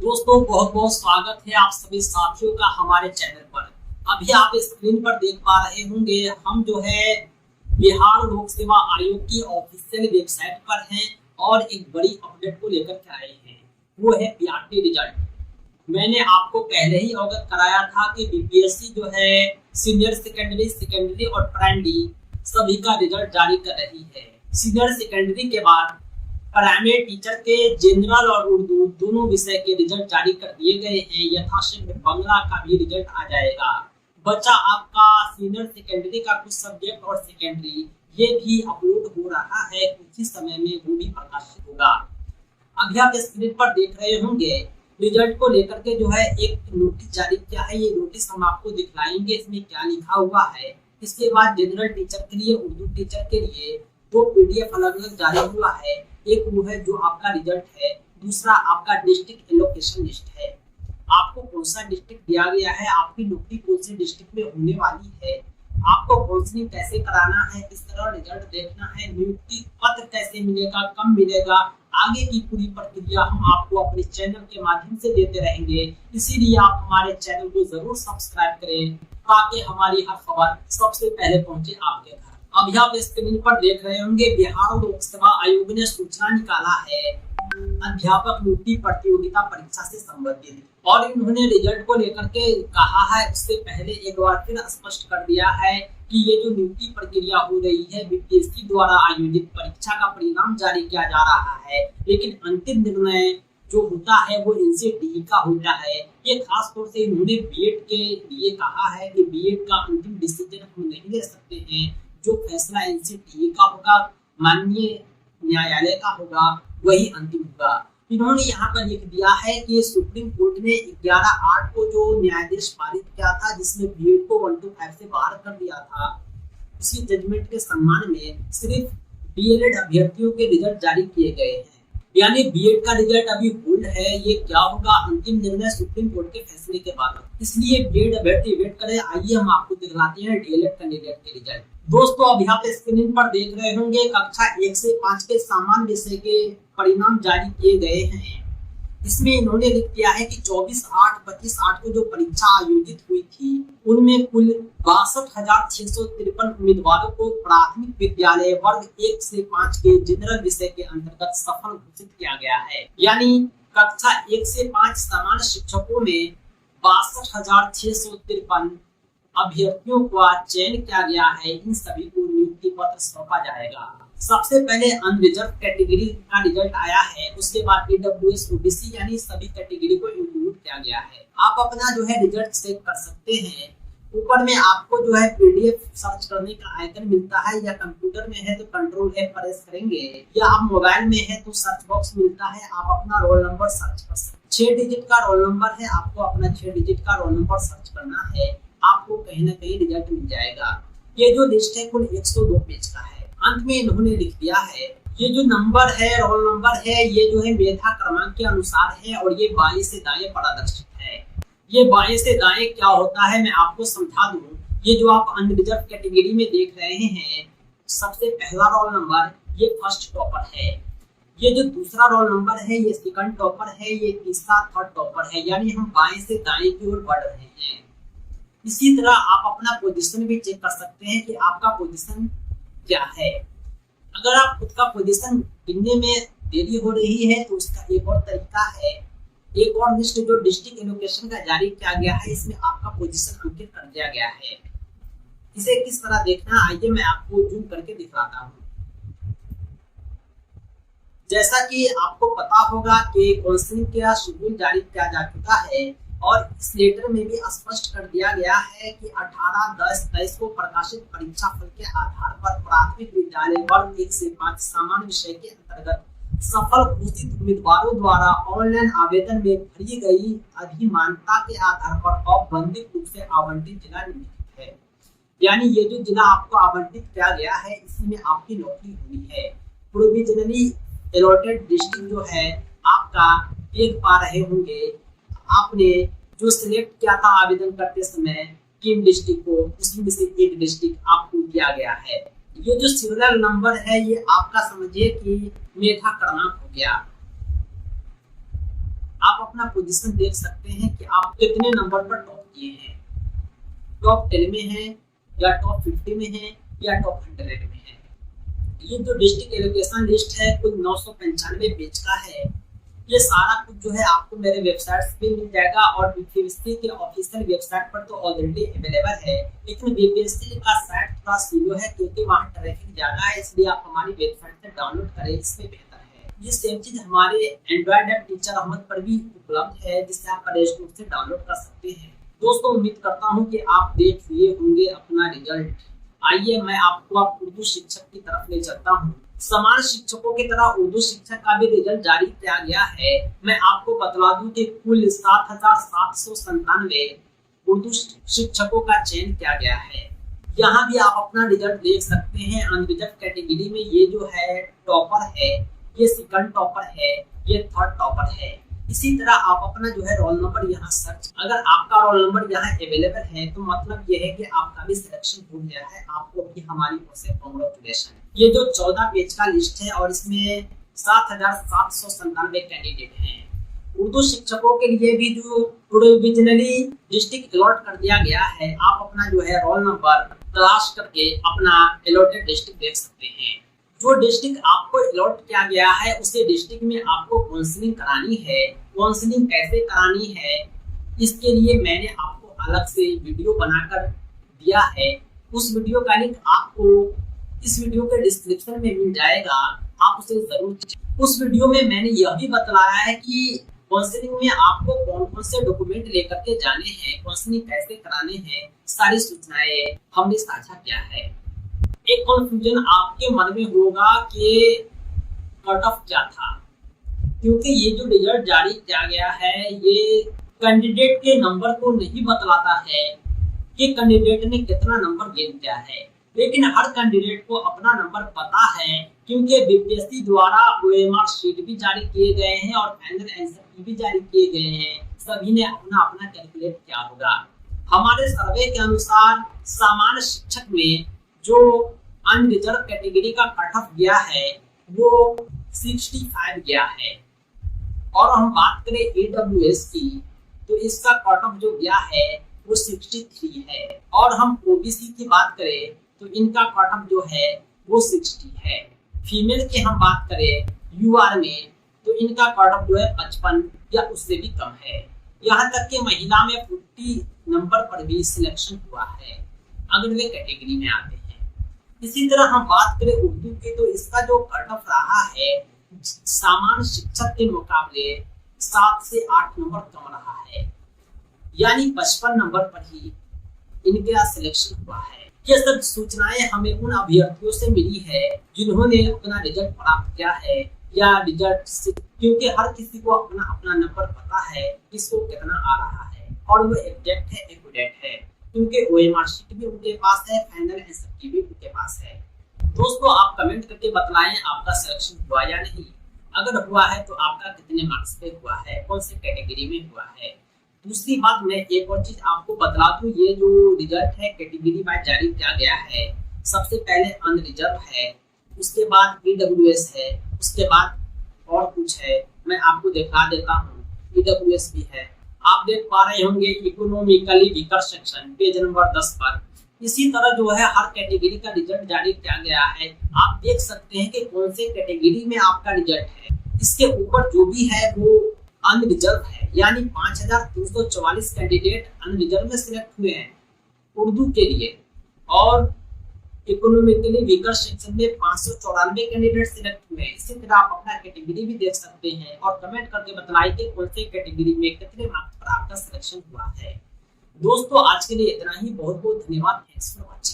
दोस्तों बहुत बहुत स्वागत है आप सभी साथियों का हमारे चैनल पर। अभी आप स्क्रीन पर देख पा रहे होंगे हम जो है बिहार लोक सेवा आयोग की ऑफिशियल वेबसाइट पर हैं और एक बड़ी अपडेट को लेकर के आए हैं। वो है पीआरटी रिजल्ट। मैंने आपको पहले ही अवगत कराया था कि बीपीएससी जो है सीनियर सेकेंडरी और प्राइमरी सभी का रिजल्ट जारी कर रही है। सीनियर सेकेंडरी के बाद प्राइमरी टीचर के जनरल और उर्दू दोनों विषय के रिजल्ट जारी कर दिए गए हैं। यथाशीघ्र बांग्ला का भी रिजल्ट आ जाएगा। बच्चा आपका सीनियर सेकेंडरी का कुछ सब्जेक्ट और सेकेंडरी ये भी अपलोड हो रहा है, कुछ ही समय में वो भी प्रकाशित होगा। अभी आप स्क्रीन पर देख रहे होंगे रिजल्ट को लेकर के जो है एक नोटिस जारी किया है। ये नोटिस हम आपको दिखलाएंगे इसमें क्या लिखा हुआ है। इसके बाद जनरल टीचर के लिए, उर्दू टीचर के लिए दो पीडीएफ अलग अलग जारी हुआ है। एक वो है जो आपका रिजल्ट है, दूसरा आपका डिस्ट्रिक्ट एलोकेशन लिस्ट है। आपको कौन सा डिस्ट्रिक्ट दिया गया है, आपकी नौकरी कौन से डिस्ट्रिक्ट में होने वाली है, आपको काउंसलिंग कैसे कराना है, किस तरह रिजल्ट देखना है, नियुक्ति पत्र कैसे मिलेगा, कब मिलेगा, आगे की पूरी प्रक्रिया हम आपको अपने चैनल के माध्यम से देते रहेंगे। इसीलिए आप हमारे चैनल को जरूर सब्सक्राइब करें ताकि हमारी हर खबर सबसे पहले पहुंचे आपके घर। अभी आप स्क्रीन पर देख रहे होंगे बिहार लोक सेवा आयोग ने सूचना निकाला है अध्यापक नियुक्ति प्रतियोगिता परीक्षा से संबंधित, और इन्होंने रिजल्ट को लेकर के कहा है। उससे पहले एक बार फिर स्पष्ट कर दिया है कि ये जो नियुक्ति प्रक्रिया हो रही है बीपीएससी द्वारा आयोजित परीक्षा का परिणाम जारी किया जा रहा है, लेकिन अंतिम निर्णय जो होता है वो एनसीटीई का होता है। ये खास तौर से इन्होंने बीएड के लिए कहा है कि बीएड का अंतिम डिसीजन हम नहीं ले सकते हैं। जो फैसला एनसीटीई का होगा, माननीय न्यायालय का होगा, वही अंतिम होगा। इन्होंने यहाँ पर लिख दिया है कि सुप्रीम कोर्ट ने 11/8 को जो न्यायाधीश पारित किया था जिसमें बीएड को 1 to 5 से बाहर कर दिया था, उसी जजमेंट के सम्मान में सिर्फ डीएलएड अभ्यर्थियों के रिजल्ट जारी किए गए हैं। यानी बीएड का रिजल्ट अभी होल्ड है। ये क्या होगा, अंतिम निर्णय सुप्रीम कोर्ट के फैसले के बाद। इसलिए बीएड अभ्यर्थी वेट करें। आइए हम आपको दिखलाते हैं डीएलएड कैंडिडेट के रिजल्ट। दोस्तों अभी आप स्क्रीन पर देख रहे होंगे कक्षा 1 से 5 के सामान्य विषय के परिणाम जारी किए गए हैं। इसमें इन्होंने लिख दिया है कि 24/8 को जो परीक्षा आयोजित हुई थी उनमें कुल 62,653 उम्मीदवारों को प्राथमिक विद्यालय वर्ग 1 से 5 के जनरल विषय के अंतर्गत सफल घोषित किया गया है। यानी कक्षा 1 से 5 सामान्य शिक्षकों में 62,653 अभ्यर्थियों का चयन किया गया है। इन सभी को नियुक्ति पत्र सौंपा जाएगा। सबसे पहले अनरिजर्व कैटेगरी का रिजल्ट आया है, उसके बाद ईडब्ल्यूएस ओबीसी यानी सभी कैटेगरी को इंक्लूड किया गया है। आप अपना जो है रिजल्ट चेक कर सकते हैं। ऊपर में आपको जो है पीडीएफ सर्च करने का आइकन मिलता है, या कंप्यूटर में है तो कंट्रोल F प्रेस करेंगे, या आप मोबाइल में है तो सर्च बॉक्स मिलता है, आप अपना रोल नंबर सर्च कर सकते हैं। 6 डिजिट का रोल नंबर है, आपको अपना 6 डिजिट का रोल नंबर सर्च करना है, आपको कहीं ना कहीं रिजल्ट मिल जाएगा। ये जो लिस्ट है कुल 102 पेज का है। अंत में इन्होंने लिख दिया है ये जो नंबर है, रोल नंबर है, ये जो है मेधा क्रमांक के अनुसार है और ये बाएं से दाएं प्रदर्शित है। ये बाएं से दाएं क्या होता है मैं आपको समझा दूं। ये जो आप अनरिजर्व कैटेगरी में देख रहे हैं, सबसे पहला रोल नंबर ये फर्स्ट टॉपर है, ये जो दूसरा रोल नंबर है ये सेकंड टॉपर है, ये तीसरा थर्ड टॉपर है। यानी हम बाएं से दाएं की ओर बढ़ रहे हैं। इसी तरह आप अपना पोजीशन भी चेक कर सकते हैं कि आपका पोजीशन क्या है। अगर आप खुद का पोजीशन गिनने में देरी हो रही है तो उसका एक और तरीका है। एक और लिस्ट जो डिस्ट्रिक्ट एलोकेशन का जारी किया गया है, इसमें आपका पोजीशन अंकित कर दिया गया है। इसे किस तरह देखना, आइए मैं आपको जूम करके दिखाता हूँ। जैसा कि आपको पता होगा कि काउंसलिंग का शेड्यूल जारी किया जा चुका है और इस लेटर में भी स्पष्ट कर दिया गया है कि 18/10/23 को प्रकाशित परीक्षा फल के आधार पर प्राथमिक विद्यालय वर्ग 1 से 5 सामान्य विषय के अंतर्गत सफल घोषित उम्मीदवारों द्वारा ऑनलाइन आवेदन में भरी गई अधिमानता के आधार पर औपबंधिक रूप से आवंटित जिला निम्नलिखित है। यानी ये जो जिला आपको आवंटित किया गया है इसी में आपकी नौकरी होनी है। प्रोविजनली अलॉटेड डिस्ट्रिक्ट जो है आपका देख पा रहे होंगे, आपने जो सिलेक्ट किया था आवेदन करते समय किन डिस्ट्रिक्ट को, उसमें से एक डिस्ट्रिक्ट आपको दिया गया है। ये जो सीरियल नंबर है ये आपका समझिए कि मेधा क्रमांक हो गया। आप अपना पोजीशन देख सकते हैं कि आप कितने नंबर पर टॉप किए हैं, टॉप 10 में हैं या टॉप 50 में हैं या टॉप 100 में हैं। ये जो डिस्ट्रिक्ट एलोकेशन लिस्ट है कुल 995 पेज का है। ये सारा कुछ जो है आपको मेरे वेबसाइट पे मिल जाएगा और बीपीएससी के ऑफिशियल वेबसाइट पर तो ऑलरेडी अवेलेबल है, लेकिन बीपीएससी का साइट थोड़ा स्लो है क्योंकि वहाँ ट्रैफिक ज्यादा है, इसलिए आप हमारी वेबसाइट से डाउनलोड करें, इसमें बेहतर है। ये सेम चीज हमारे एंड्रॉइड ऐप टीचर अहमद पर भी उपलब्ध है, जिससे आप प्ले स्टोर से डाउनलोड कर सकते हैं। दोस्तों उम्मीद करता हूँ कि आप देख लिए होंगे अपना रिजल्ट। आइए मैं आपको उर्दू शिक्षक की तरफ ले चलता हूँ। समान शिक्षकों की तरह उर्दू शिक्षक का भी रिजल्ट जारी किया गया है। मैं आपको बतला दूं कि कुल 7,797 उर्दू शिक्षकों का चयन किया गया है। यहाँ भी आप अपना रिजल्ट देख सकते हैं। अनरिजर्व कैटेगरी में ये जो है टॉपर है, ये सेकंड टॉपर है, ये थर्ड टॉपर है। इसी तरह आप अपना जो है रोल नंबर यहाँ सर्च, अगर आपका रोल नंबर यहाँ अवेलेबल है तो मतलब ये है कि आपका भी सिलेक्शन हो गया है। आपको भी हमारी ओर से कांग्रेचुलेशन। ये जो 14 पेज का लिस्ट है और इसमें 7,797 कैंडिडेट हैं। उर्दू शिक्षकों के लिए भी जो प्रोविजनली डिस्ट्रिक्ट अलॉट कर दिया गया है, आप अपना जो है रोल नंबर तलाश करके अपना अलॉटेड डिस्ट्रिक्ट देख सकते हैं। जो डिस्ट्रिक्ट आपको अलॉट किया गया है उसी डिस्ट्रिक्ट में आपको काउंसलिंग करानी है। काउंसलिंग कैसे करानी है इसके लिए मैंने आपको अलग से वीडियो बनाकर दिया है। उस वीडियो का लिंक आपको इस वीडियो के डिस्क्रिप्शन में मिल जाएगा, आप उसे जरूर। उस वीडियो में मैंने यह भी बतलाया है कि काउंसलिंग में आपको कौन कौन से डॉक्यूमेंट लेकर के जाने हैं, काउंसलिंग कैसे कराने हैं, सारी सूचनाएं हमने साझा किया है। एक कंफ्यूजन आपके मन में होगा कि कट ऑफ क्या था, क्योंकि ये जो रिजल्ट जारी किया गया है ये कैंडिडेट के नंबर को नहीं बतलाता है कि कैंडिडेट ने कितना नंबर गेन किया है, लेकिन हर कैंडिडेट को अपना नंबर पता है क्योंकि बीपीएससी द्वारा ओएमआर शीट भी जारी किए गए हैं और फाइनल आंसर की भी जारी किए गए हैं। सभी ने अपना अपना कैलकुलेट किया होगा। हमारे सर्वे के अनुसार सामान्य शिक्षक में जो अनरिजर्व कैटेगरी का कट ऑफ गया है वो 65 गया है, और हम बात करें AWS की तो इसका कट ऑफ जो गया है वो 63 है, और हम OBC की बात करें तो इनका कट ऑफ जो है वो 60 है। फीमेल की हम बात करें UR में तो इनका कट ऑफ जो है 55 या उससे भी कम है। यहाँ तक कि महिला में 40 नंबर पर भी सिलेक्शन हुआ है अगर वे कैटेगरी में आते हैं। इसी तरह हम बात करें उर्दू की तो इसका जो कट ऑफ रहा है सामान्य शिक्षक के मुकाबले 7 से 8 नंबर कम रहा है, यानी 55 नंबर पर ही इनका सिलेक्शन हुआ है। ये सब सूचनाएं हमें उन अभ्यर्थियों से मिली है जिन्होंने अपना रिजल्ट प्राप्त किया है या रिजल्ट से, क्योंकि हर किसी को अपना अपना नंबर पता है किसको कितना आ रहा है और वो एग्जैक्ट है, एक्यूरेट है, क्योंकि ओएमआर शीट भी उनके पास है, फाइनल आंसर की भी उनके पास है। दोस्तों आप कमेंट करके बतलाएं आपका सिलेक्शन हुआ या नहीं। अगर हुआ है तो आपका कितने मार्क्स पे हुआ है, कौन से कैटेगरी में हुआ है। दूसरी बात मैं एक और चीज आपको बतला दूं, ये जो रिजल्ट है कैटेगरी वाइज जारी किया गया है, सबसे पहले अनरिजर्व है, उसके बाद EWS है, उसके बाद और कुछ है, मैं आपको दिखा देता हूँ। EWS भी है, आप देख पा रहे होंगे economically weaker section page number 10 पर। इसी तरह जो है हर कैटेगरी का रिजल्ट जारी किया गया है। आप देख सकते हैं कि कौन से कैटेगरी में आपका रिजल्ट है। इसके ऊपर जो भी है वो अनरिजर्व है, यानी 5,344 कैंडिडेट अनरिजर्व में सिलेक्ट हुए हैं उर्दू के लिए, और इकोनॉमिकली वीकर सेक्शन में 594 कैंडिडेट सिलेक्ट हुए हैं। इसी तरह आप अपना कैटेगरी भी देख सकते हैं और कमेंट करके बताइए कि कौन से कैटेगरी में कितने मार्क्स पर आपका सिलेक्शन हुआ है। दोस्तों आज के लिए इतना ही, बहुत बहुत धन्यवाद। Thanks for watching.